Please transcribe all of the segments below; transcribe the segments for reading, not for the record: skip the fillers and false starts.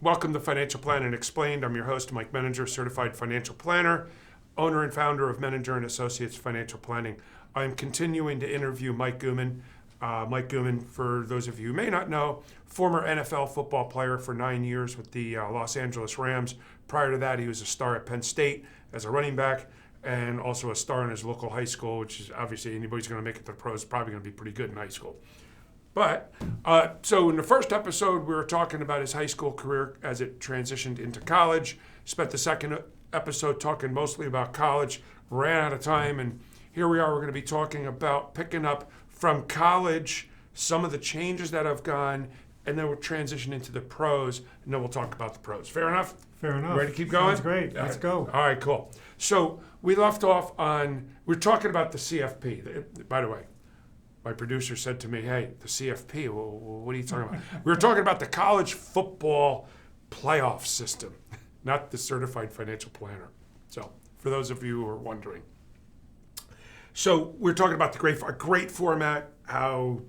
Welcome to Financial Planning Explained. I'm your host, Mike Menninger, certified financial planner, owner and founder of Menninger and Associates Financial Planning. I'm continuing to interview Mike Guman. Mike Guman, for those of you who may not know, former NFL football player for 9 years with the Los Angeles Rams. Prior to that, he was a star at Penn State as a running back and also a star in his local high school, which is obviously anybody's going to make it to the pros is probably going to be pretty good in high school. But, so in the first episode, we were talking about his high school career as it transitioned into college. Spent the second episode talking mostly about college, ran out of time, and here we are. We're going to be talking about picking up from college, some of the changes that have gone, and then we'll transition into the pros, and then we'll talk about the pros. Fair enough? Fair enough. Ready to keep going? Sounds great. Let's go. All right, cool. So we left off on, we're talking about the CFP. By the way, my producer said to me, hey, the CFP, well, what are you talking about? We were talking about the college football playoff system, not the certified financial planner. So for those of you who are wondering. So we're talking about a great format, how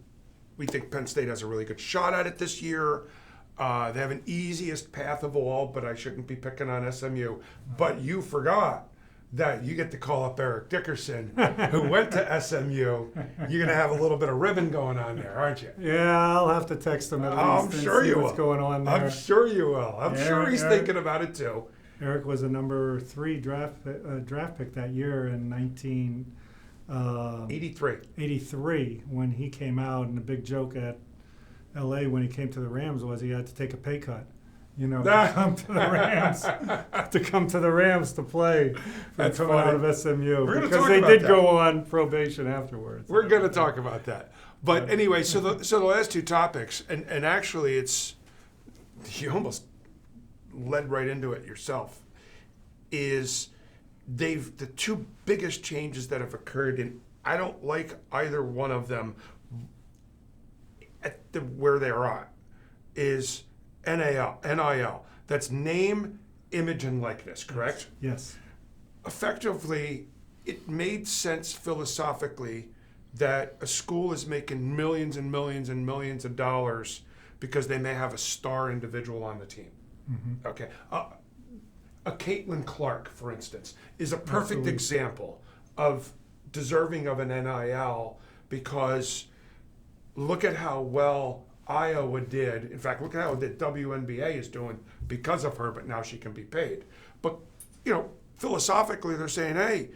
we think Penn State has a really good shot at it this year. They have an easiest path of all, but I shouldn't be picking on SMU. But you forgot that you get to call up Eric Dickerson, who went to SMU. You're going to have a little bit of ribbon going on there, aren't you? Yeah, I'll have to text him at least I'm sure and see you what's will. going on there. I'm sure you will. I'm sure he's thinking about it too. Eric was a number 3 draft pick that year in 1983 when he came out, and the big joke at LA when he came to the Rams was he had to take a pay cut, to come to the Rams to play That's coming funny. out of SMU because they about did that. go on probation afterwards. We're going to talk about that. But anyway, so the last two topics, and actually you almost led right into it yourself, is the two biggest changes that have occurred, and I don't like either one of them at where they are at, is NIL. That's name, image, and likeness, correct? Yes. Effectively, it made sense philosophically that a school is making millions and millions and millions of dollars because they may have a star individual on the team. Mm-hmm. Okay. A Caitlin Clark, for instance, is a perfect Absolutely. example of deserving of an NIL because look at how well Iowa did. In fact, look at how the WNBA is doing because of her, but now she can be paid. But, philosophically, they're saying, hey,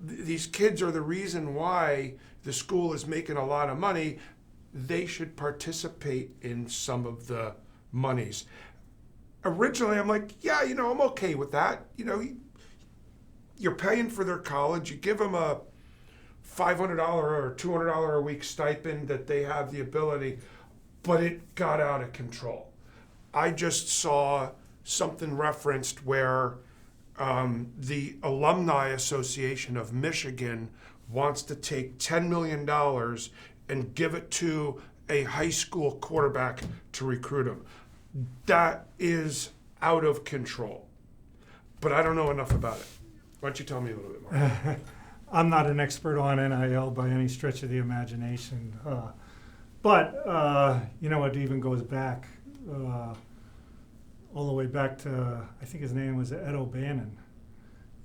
these kids are the reason why the school is making a lot of money. They should participate in some of the monies. Originally, I'm like, yeah, I'm okay with that. You're paying for their college. You give them a $500 or $200 a week stipend that they have the ability, but it got out of control. I just saw something referenced where the Alumni Association of Michigan wants to take $10 million and give it to a high school quarterback to recruit him. That is out of control. But I don't know enough about it. Why don't you tell me a little bit more? I'm not an expert on NIL by any stretch of the imagination. But it even goes back all the way back to, I think his name was Ed O'Bannon.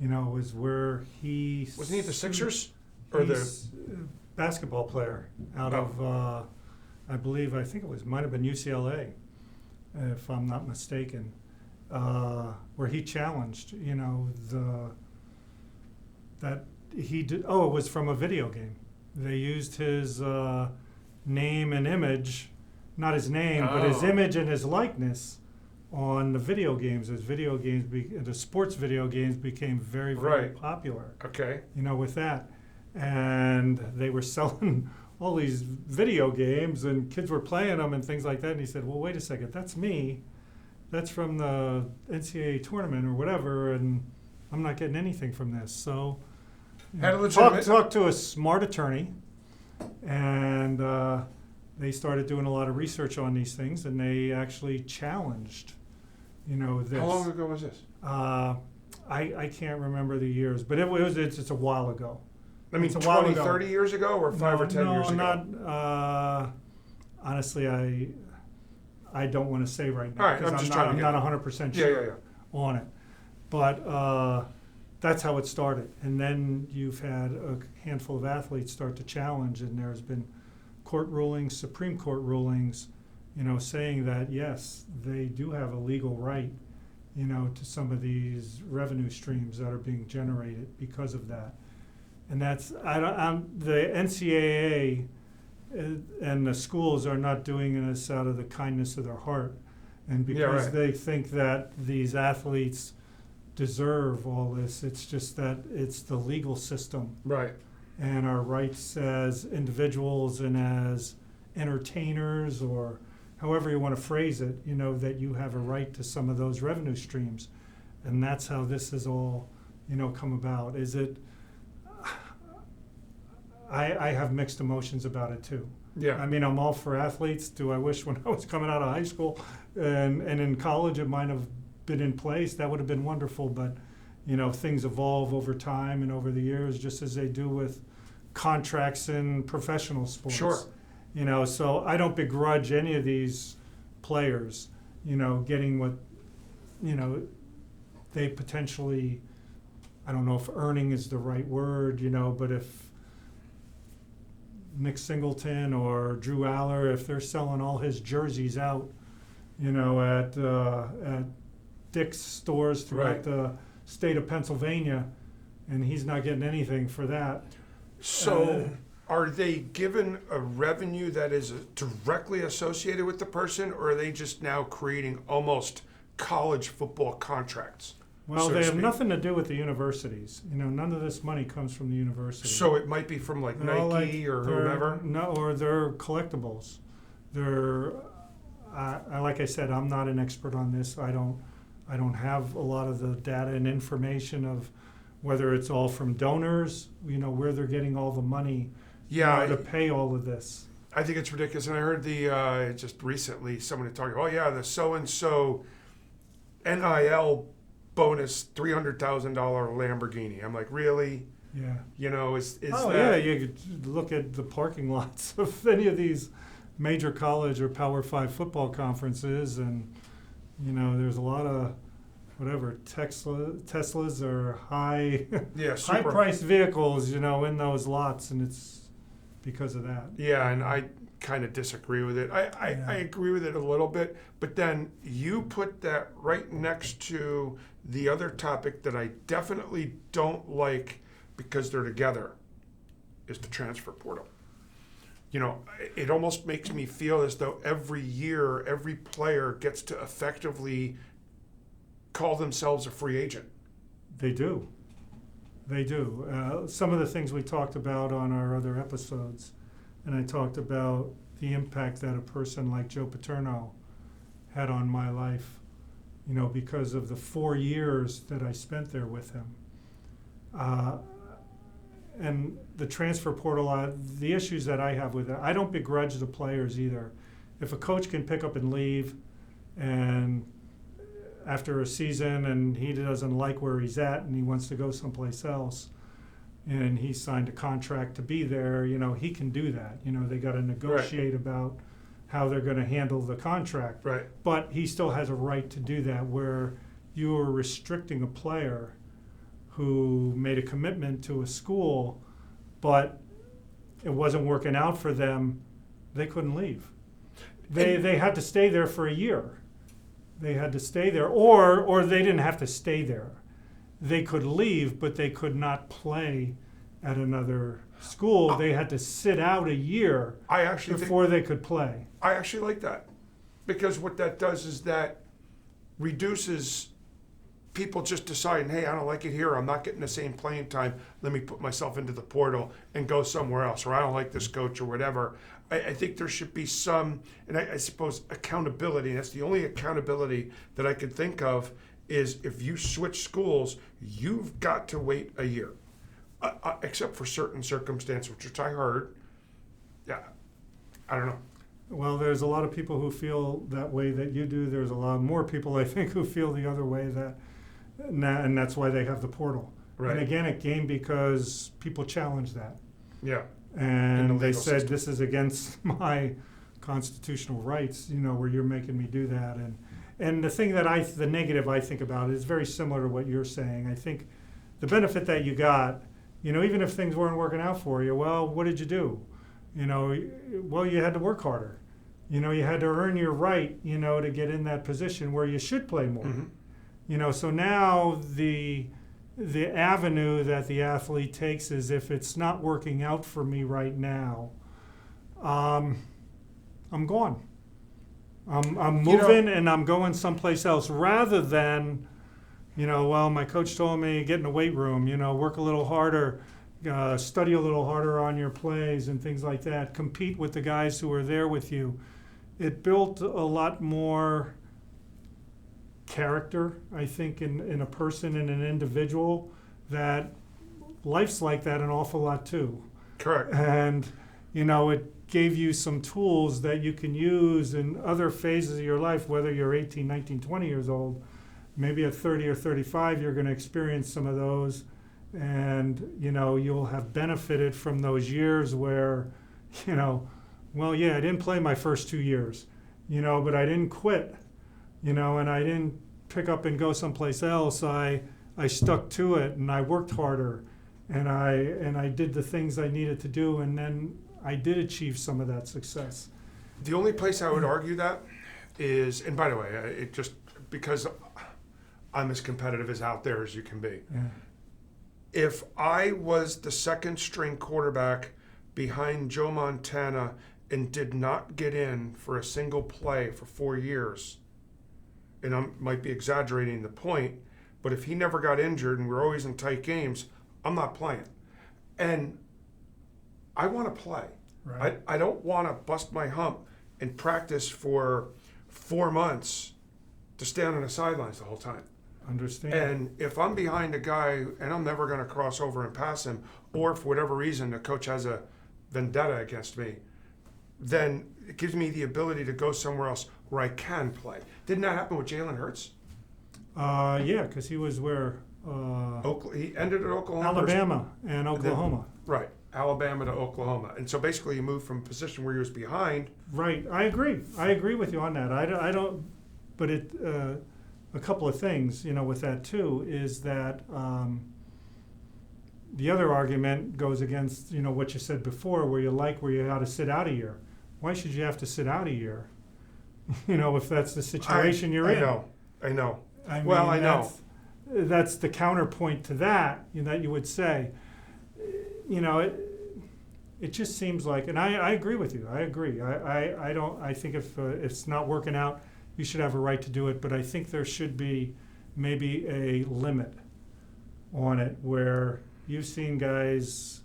Was where he... Wasn't he the Sixers? Or the basketball player out of, I think it might have been UCLA, if I'm not mistaken, where he challenged, that he did. Oh, it was from a video game. They used his name and image, not his name, but his image and his likeness on the video games. As the sports video games became very, very popular. Okay. With that. And they were selling all these video games and kids were playing them and things like that. And he said, well, wait a second, that's me. That's from the NCAA tournament or whatever, and I'm not getting anything from this. So talk to a smart attorney, and they started doing a lot of research on these things, and they actually challenged, this. How long ago was this? I can't remember the years, but it's a while ago. I mean, 20, 30 years ago or 5 or 10 years ago? No, not, honestly, I don't want to say right now All right, because I'm just I'm trying to not get- 100% Yeah, sure yeah, on it. But that's how it started. And then you've had a handful of athletes start to challenge, and there's been court rulings, Supreme Court rulings, saying that, yes, they do have a legal right, to some of these revenue streams that are being generated because of that. And that's, the NCAA and the schools are not doing this out of the kindness of their heart. And because right. they think that these athletes deserve all this, it's just that it's the legal system Right. and our rights as individuals and as entertainers, or however you want to phrase it, that you have a right to some of those revenue streams. And that's how this has all, come about. Is it, I have mixed emotions about it too. Yeah. I mean, I'm all for athletes. Do I wish when I was coming out of high school and in college it might have been in place? That would have been wonderful, but things evolve over time and over the years, just as they do with contracts in professional sports. Sure. So I don't begrudge any of these players, getting what, they potentially, I don't know if earning is the right word, but if Nick Singleton or Drew Aller, if they're selling all his jerseys out, at Dick's stores throughout Right. the state of Pennsylvania, and he's not getting anything for that. So are they given a revenue that is directly associated with the person, or are they just now creating almost college football contracts? Well, so to they have speak? nothing to do with the universities. None of this money comes from the university. So it might be from like They're all Nike or they're- whomever? No, or they're collectibles. They're, like I said, I'm not an expert on this. I don't have a lot of the data and information of whether it's all from donors, where they're getting all the money Yeah, to pay all of this. I think it's ridiculous. And I heard just recently somebody talking, oh yeah, the so-and-so NIL bonus $300,000 Lamborghini. I'm like, really? Yeah. Is Oh that? yeah, you could look at the parking lots of any of these major college or Power 5 football conferences, and there's a lot of whatever Teslas or high Yeah, high super. priced vehicles, in those lots, and it's because of that. Yeah, and I kind of disagree with it. I Yeah. agree with it a little bit, but then you put that right next to the other topic that I definitely don't like because they're together, is the transfer portal. It almost makes me feel as though every year, every player gets to effectively call themselves a free agent. They do. They do. Some of the things we talked about on our other episodes, and I talked about the impact that a person like Joe Paterno had on my life, because of the 4 years that I spent there with him. And the transfer portal, the issues that I have with it, I don't begrudge the players either. If a coach can pick up and leave, and after a season and he doesn't like where he's at and he wants to go someplace else, and he signed a contract to be there, he can do that. They got to negotiate about how they're going to handle the contract. Right. But he still has a right to do that, where you are restricting a player who made a commitment to a school, but it wasn't working out for them. They couldn't leave. They had to stay there for a year. They had to stay there, or they didn't have to stay there. They could leave, but they could not play at another school. They had to sit out a year I actually before they could play. I actually like that, because what that does is that reduces people just deciding, hey, I don't like it here. I'm not getting the same playing time. Let me put myself into the portal and go somewhere else, or I don't like this coach or whatever. I think there should be some, and I suppose accountability. That's the only accountability that I could think of, is if you switch schools, you've got to wait a year, except for certain circumstances, which I heard. Yeah, I don't know. Well, there's a lot of people who feel that way that you do. There's a lot more people, I think, who feel the other way, and that's why they have the portal. Right. And again, it came because people challenged that. Yeah. And they legal said, system. this is against my constitutional rights, where you're making me do that. And the thing that the negative I think about is very similar to what you're saying. I think the benefit that you got, even if things weren't working out for you, well, what did you do? Well, you had to work harder. You had to earn your right, to get in that position where you should play more. Mm-hmm. So now the avenue that the athlete takes is, if it's not working out for me right now, I'm gone. I'm moving and I'm going someplace else, rather than, well, my coach told me get in the weight room, work a little harder, study a little harder on your plays and things like that, compete with the guys who are there with you. It built a lot more character, I think, in a person, in an individual, that life's like that an awful lot too. Correct. And, it gave you some tools that you can use in other phases of your life, whether you're 18, 19, 20 years old. Maybe at 30 or 35, you're going to experience some of those, and, you'll have benefited from those years where, well, yeah, I didn't play my first 2 years, but I didn't quit, and I didn't pick up and go someplace else. I stuck to it, and I worked harder, and I did the things I needed to do, and then I did achieve some of that success. The only place I would argue that is, and by the way, it just because I'm as competitive as out there as you can be. Yeah. If I was the second string quarterback behind Joe Montana and did not get in for a single play for 4 years, and I might be exaggerating the point, but if he never got injured and we're always in tight games, I'm not playing. And I want to play. Right. I don't want to bust my hump and practice for 4 months to stand on the sidelines the whole time. Understand. And if I'm behind a guy and I'm never going to cross over and pass him, or for whatever reason the coach has a vendetta against me, then it gives me the ability to go somewhere else where I can play. Didn't that happen with Jalen Hurts? Yeah, because he was where? He ended at Oklahoma. Alabama and Oklahoma. Right, Alabama to Oklahoma. And so basically he moved from a position where he was behind. Right, I agree with you on that. I don't, but a couple of things, with that too, is that the other argument goes against, what you said before, where you ought to sit out a year. Why should you have to sit out a year? If that's the situation you're in. I know. I know. That's the counterpoint to that, that you would say. It just seems like, and I agree with you. I agree. I think if it's not working out, you should have a right to do it. But I think there should be maybe a limit on it, where you've seen guys,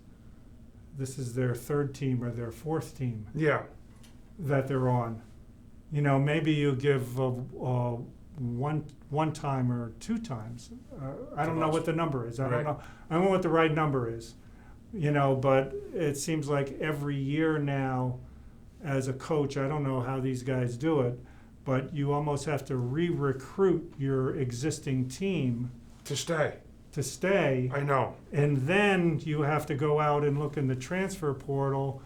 this is their third team or their fourth team. Yeah. That they're on. Maybe you give one time or 2 times. I don't know what the number is. I don't know what the right number is. But it seems like every year now, as a coach, I don't know how these guys do it, but you almost have to re-recruit your existing team to stay. I know. And then you have to go out and look in the transfer portal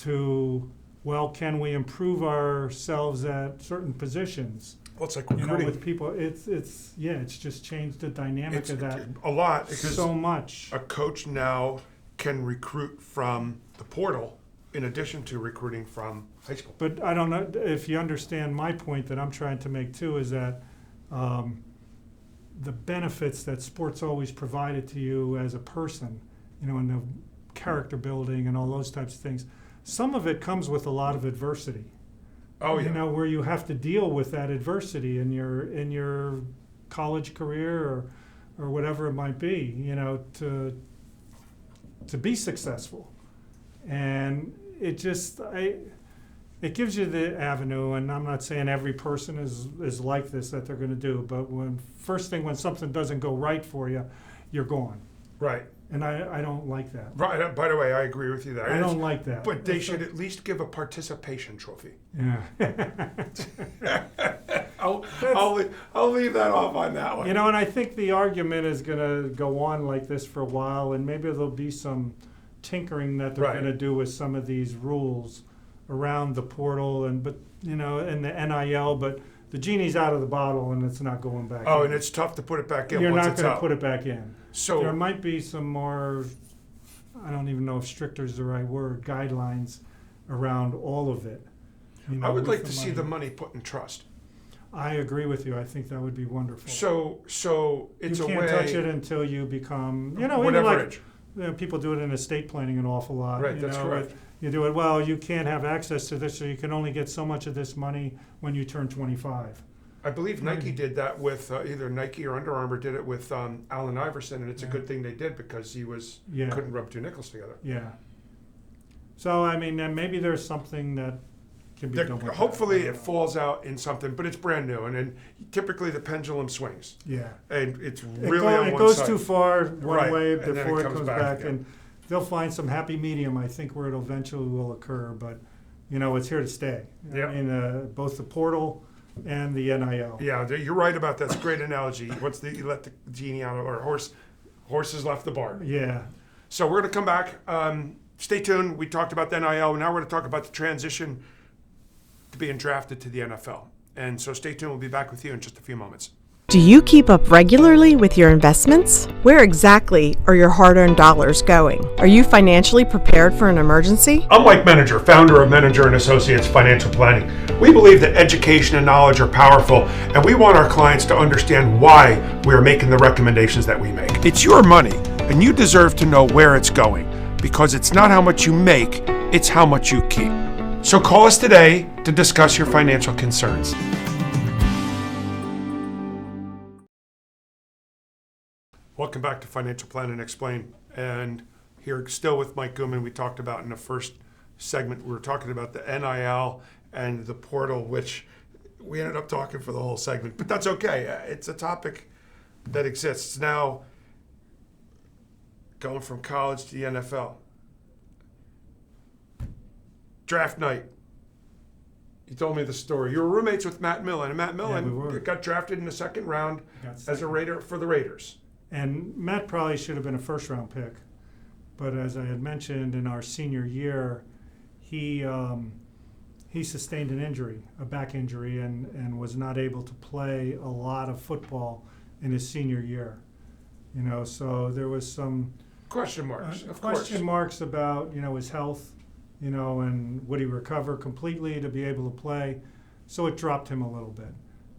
to, well, can we improve ourselves at certain positions? Well, it's like recruiting. With people, it's just changed the dynamic of that a lot, because so much. A coach now can recruit from the portal in addition to recruiting from high school. But I don't know if you understand my point that I'm trying to make too, is that the benefits that sports always provided to you as a person, and the character building and all those types of things, some of it comes with a lot of adversity. Oh, yeah. Where you have to deal with that adversity in your college career or whatever it might be, to be successful. And it gives you the avenue, and I'm not saying every person is like this that they're going to do, but when something doesn't go right for you, you're gone. Right. And I don't like that. Right. By the way, I agree with you there. I don't like that. But they should at least give a participation trophy. Yeah. I'll leave that off on that one. And I think the argument is going to go on like this for a while, and maybe there'll be some tinkering that they're going to do with some of these rules around the portal and the NIL, but the genie's out of the bottle and it's not going back. Oh, in. and it's tough to put it back in You're once not it's going to up. put it back in. So There might be some more, I don't even know if stricter is the right word, guidelines around all of it. I would like to see the money put in trust. I agree with you. I think that would be wonderful. So it's you a can't way. touch it until you become, whatever even like, age. people do it in estate planning an awful lot. Right, that's correct. You do it, well, you can't have access to this, so you can only get so much of this money when you turn 25. I believe Nike did that with either Nike or Under Armour did it with Allen Iverson, and it's a good thing they did because he couldn't rub two nickels together. Yeah. So, I mean, and maybe there's something that can be done with Hopefully that. it falls out in something, but it's brand new, and then typically the pendulum swings. Yeah. And it's really on it one goes side. too far one Right, way and then before it it comes comes back back, again. and they'll find some happy medium, I think, where it eventually will occur, but, it's here to stay. Yeah. I mean, both the portal and the NIL. Yeah, you're right about that. It's a great analogy. Once you let the genie out, or horses left the barn. Yeah. So we're going to come back. Stay tuned. We talked about the NIL. Now we're going to talk about the transition to being drafted to the NFL. And so stay tuned. We'll be back with you in just a few moments. Do you keep up regularly with your investments? Where exactly are your hard-earned dollars going? Are you financially prepared for an emergency? I'm Mike Menninger, founder of Menninger & Associates Financial Planning. We believe that education and knowledge are powerful, and we want our clients to understand why we are making the recommendations that we make. It's your money, and you deserve to know where it's going, because it's not how much you make, it's how much you keep. So call us today to discuss your financial concerns. Welcome back to Financial Plan and Explain. And here still with Mike Guman, we talked about in the first segment, we were talking about the NIL and the portal, which we ended up talking for the whole segment, but that's okay. It's a topic that exists. Now, going from college to the NFL. Draft night. You told me the story. You were roommates with Matt Millen, and Matt Millen got drafted in the second round as a Raider for the Raiders. And Matt probably should have been a first-round pick, but as I had mentioned, in our senior year, he sustained an injury, a back injury, and was not able to play a lot of football in his senior year. So there was some question marks, marks about his health, and would he recover completely to be able to play. So it dropped him a little bit.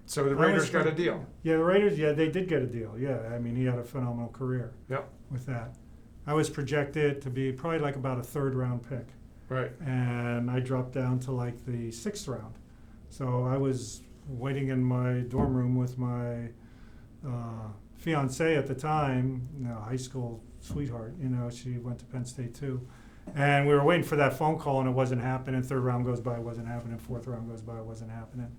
So the Raiders got a deal. Yeah, the Raiders, they did get a deal. Yeah, I mean, he had a phenomenal career with that. I was projected to be probably like about a third-round pick. Right. And I dropped down to like the sixth round. So I was waiting in my dorm room with my fiancée at the time, high school sweetheart. She went to Penn State too. And we were waiting for that phone call, and it wasn't happening. Third round goes by, it wasn't happening. Fourth round goes by, it wasn't happening.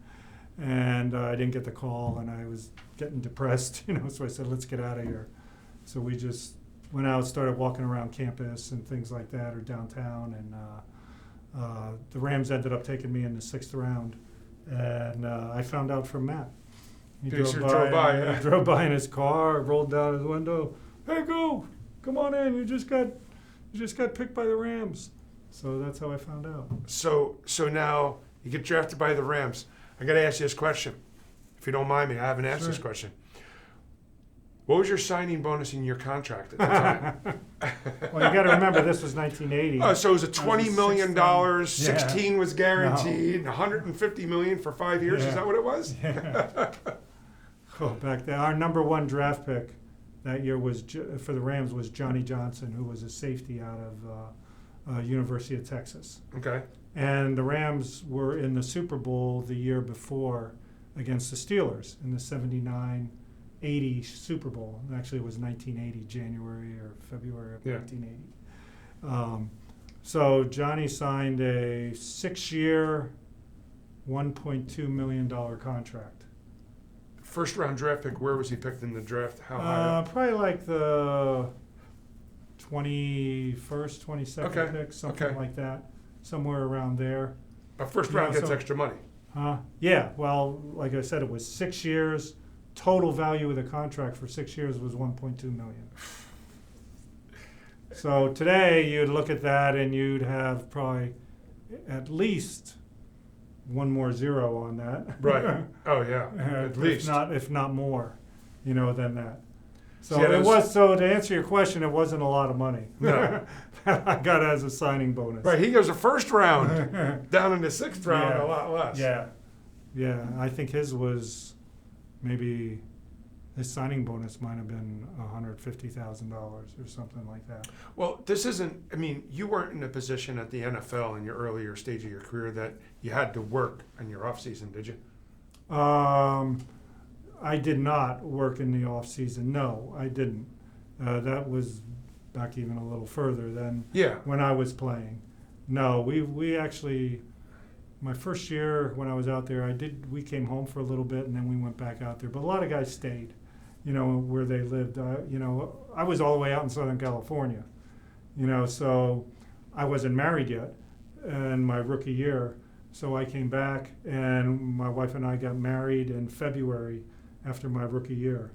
And I didn't get the call, and I was getting depressed, so I said, let's get out of here. So we just went out, started walking around campus and things like that, or downtown, and the Rams ended up taking me in the sixth round. And I found out from Matt. He drove by in his car, rolled down his window. Hey, come on in, you just got picked by the Rams. So that's how I found out. So now you get drafted by the Rams. I got to ask you this question. If you don't mind me, I haven't asked this question. What was your signing bonus in your contract at the time? Well, you got to remember, this was 1980. Oh, so it was a $20 million, Yeah. 16 was guaranteed, $150 million for 5 years. Yeah. Is that what it was? Yeah. Back then, our number one draft pick that year was for the Rams was Johnny Johnson, who was a safety out of University of Texas. Okay. And the Rams were in the Super Bowl the year before against the Steelers in the 79-80 Super Bowl. Actually, it was 1980, January or February of 1980. So Johnny signed a 6-year, $1.2 million contract. First round draft pick, where was he picked in the draft? How high up? Probably like the 21st, 22nd pick, something like that. Somewhere around there. A first round gets extra money. Yeah, well, like I said, it was 6 years. Total value of the contract for 6 years was $1.2 million. So today you'd look at that and you'd have probably at least one more zero on that. Right. Oh yeah. At least. If not more, than that. So Yeah, it was. So to answer your question, it wasn't a lot of money. No. I got as a signing bonus. Right. He goes the first round. Down in the sixth round, Yeah. a lot less. Yeah. I think his was maybe his signing bonus might have been $150,000 or something like that. Well, this isn't. I mean, you weren't in a position at the NFL in your earlier stage of your career that you had to work in your off season, did you? I did not work in the off season. No, I didn't. That was back even a little further than Yeah. when I was playing. No, we actually, my first year when I was out there, we came home for a little bit and then we went back out there. But a lot of guys stayed, where they lived. I was all the way out in Southern California, so I wasn't married yet in my rookie year. So I came back and my wife and I got married in February after my rookie year.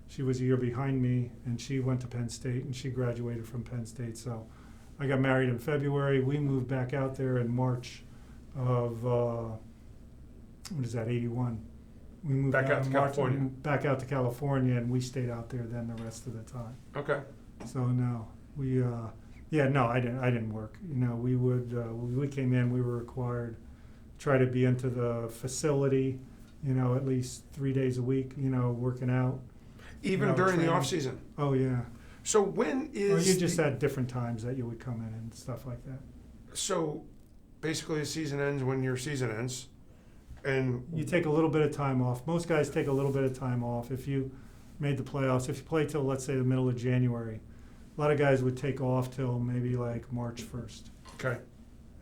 She was a year behind me and she went to Penn State and she graduated from Penn State. So I got married in February. We moved back out there in March of, 81. We moved Back out to California. Back out to California, and we stayed out there then the rest of the time. Okay. So no, I didn't work. We came in, we were required to try to be into the facility, at least 3 days a week, working out. Even during training. the off season. Oh yeah. So when is? You just had different times that you would come in and stuff like that. So basically, the season ends when your season ends, and You take a little bit of time off. Most guys take a little bit of time off. If you made the playoffs, if you played till, let's say, the middle of January, a lot of guys would take off till maybe like March 1st. okay.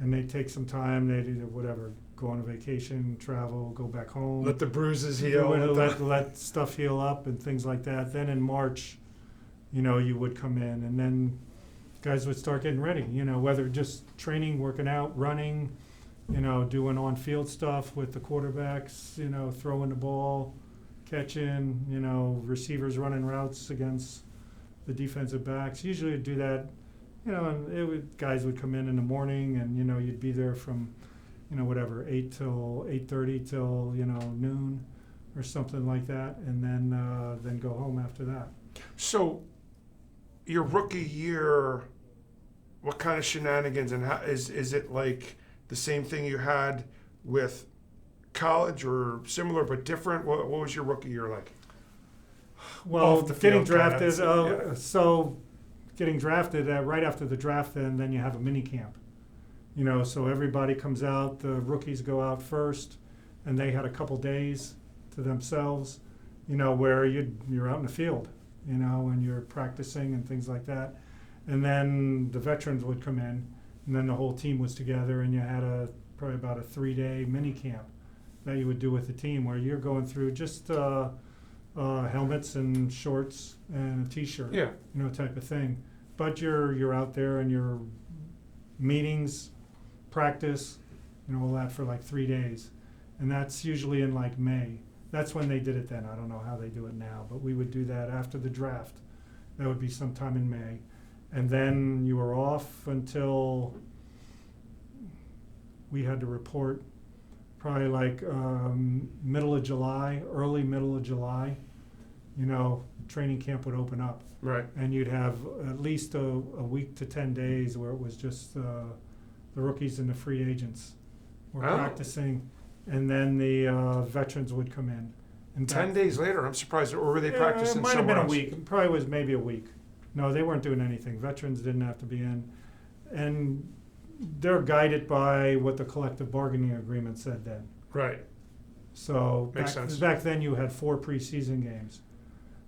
And they take some time, they do whatever, go on a vacation, travel, go back home. Let the bruises heal. Let stuff heal up and things like that. Then in March, you would come in and then guys would start getting ready, whether just training, working out, running, doing on-field stuff with the quarterbacks, throwing the ball, catching, receivers running routes against the defensive backs. Usually would do that, and guys would come in the morning and, you'd be there from, 8 till 8:30 till, noon or something like that, and then go home after that. So your rookie year, what kind of shenanigans and how is it like the same thing you had with college or similar but different? What was your rookie year like? Well, Off the getting field drafted, comments, so getting drafted right after the draft, then you have a mini camp. So everybody comes out, the rookies go out first, and they had a couple days to themselves, where you're out in the field, and you're practicing and things like that. And then the veterans would come in, and then the whole team was together, and you had probably about a 3-day mini camp that you would do with the team, where you're going through just helmets and shorts and a t-shirt, Yeah. Type of thing. But you're out there and your meetings, practice, all that for like 3 days, and that's usually in like May. That's when they did it then. I don't know how they do it now, but we would do that after the draft. That would be sometime in May, and then you were off until we had to report probably like middle of July, early middle of July. Training camp would open up. Right. And you'd have at least a week to 10 days where it was just the rookies and the free agents were practicing, and then the veterans would come in. And 10 days later, I'm surprised. Or were they practicing it might have somewhere been else? a week. It probably was maybe a week. No, they weren't doing anything. Veterans didn't have to be in. And they're guided by what the collective bargaining agreement said then. Right. So Makes sense. back then you had 4 preseason games.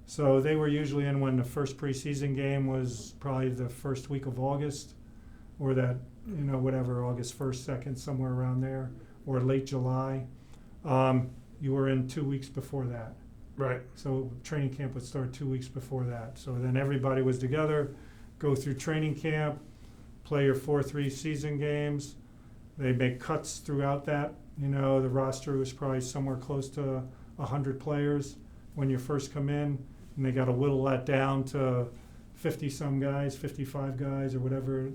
So they were usually in when the first preseason game was probably the first week of August, or that, whatever, August 1st, 2nd, somewhere around there, or late July. You were in 2 weeks before that. Right. So training camp would start 2 weeks before that. So then everybody was together, go through training camp, play your 4 3-season games. They make cuts throughout that. The roster was probably somewhere close to 100 players when you first come in, and they got to whittle that down to 50-some guys, 55 guys, or whatever it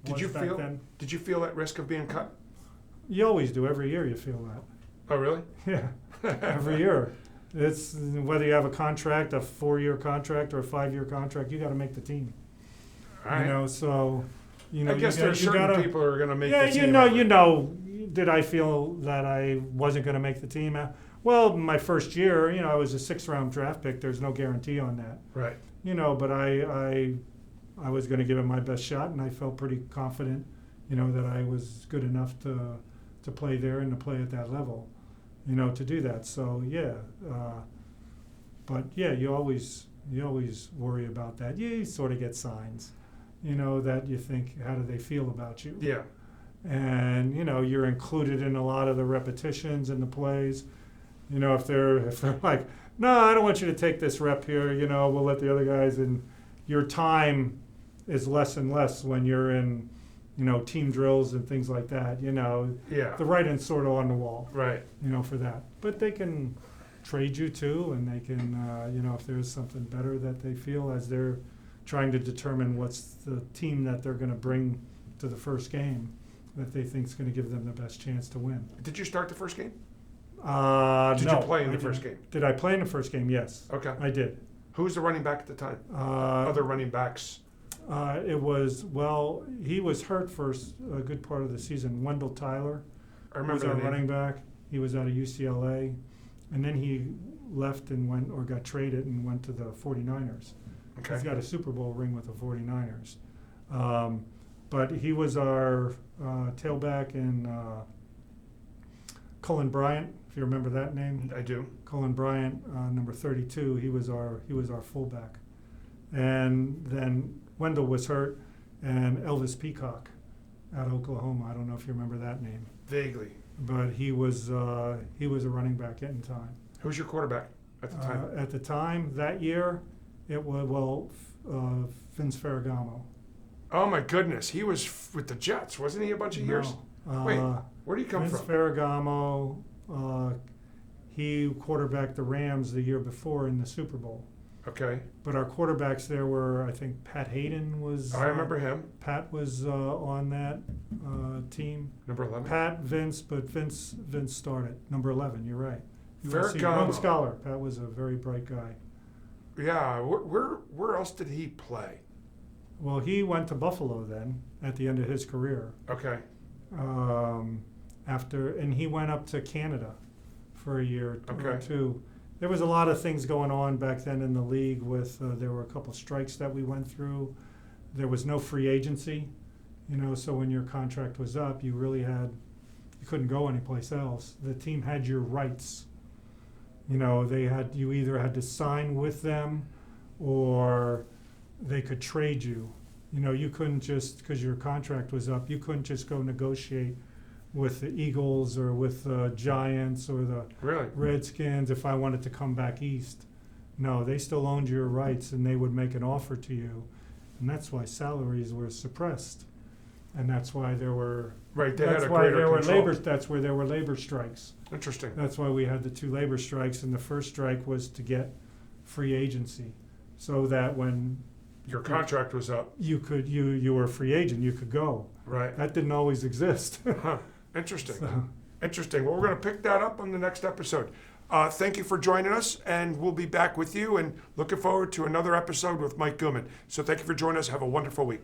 was back then. Did you feel at risk of being cut? You always do. Every year you feel that. Oh, really? Yeah, every year. It's whether you have a contract, a 4-year contract, or a 5-year contract. You got to make the team. All right. You know, so I guess there are certain people who are going to make yeah, the team. you know. Did I feel that I wasn't going to make the team? Well, my first year, I was a 6th-round draft pick. There's no guarantee on that. Right. But I was going to give it my best shot, and I felt pretty confident, that I was good enough to play there and to play at that level, to do that. So yeah, but yeah, you always worry about that. You sort of get signs, that you think, how do they feel about you? Yeah. And you're included in a lot of the repetitions and the plays. If they're like, no, I don't want you to take this rep here. We'll let the other guys. And your time is less and less when you're in, team drills and things like that. Yeah. The writing's sort of on the wall. Right. For that. But they can trade you too, and they can, if there's something better that they feel as they're trying to determine what's the team that they're going to bring to the first game that they think is going to give them the best chance to win. Did you start the first game? Did you play in the first game? Did I play in the first game? Yes. Okay. I did. Who was the running back at the time? Other running backs? It was, he was hurt for a good part of the season. Wendell Tyler I remember was our that name. running back. He was out of UCLA. And then he left and got traded and went to the 49ers. Okay. He's got a Super Bowl ring with the 49ers. But he was our tailback, and Cullen Bryant, if you remember that name. I do. Cullen Bryant, number 32. He was our fullback, and then Wendell was hurt, and Elvis Peacock, out of Oklahoma. I don't know if you remember that name. Vaguely. But he was a running back in time. Who was your quarterback at the time? At the time that year, it was Vince Ferragamo. Oh my goodness, he was with the Jets, wasn't he? A bunch of years. Wait, where did he come Vince from? Ferragamo, he quarterbacked the Rams the year before in the Super Bowl. Okay. But our quarterbacks there were, I think, Pat Hayden was. I remember him. Pat was on that team. Number 11. Pat, Vince, but Vince started. Number 11. You're right. Ferragamo. Rhodes Scholar. Pat was a very bright guy. Yeah. Where else did he play? Well, he went to Buffalo then at the end of his career. Okay. And he went up to Canada for a year or Okay. two. There was a lot of things going on back then in the league with, there were a couple strikes that we went through. There was no free agency, so when your contract was up, you couldn't go anyplace else. The team had your rights. You either had to sign with them or they could trade you. You couldn't just, because your contract was up, you couldn't just go negotiate with the Eagles or with the Giants or the Really? Redskins if I wanted to come back east. No, they still owned your rights, and they would make an offer to you. And that's why salaries were suppressed. And that's why there were Right. They had that's a why greater there were control. that's where there were labor strikes. Interesting. That's why we had the 2 labor strikes, and the first strike was to get free agency, so that when Your contract was up. you were a free agent, you could go. Right. That didn't always exist. Huh. Interesting. So, Interesting. Well, we're going to pick that up on the next episode. Thank you for joining us, and we'll be back with you, and looking forward to another episode with Mike Guman. So thank you for joining us. Have a wonderful week.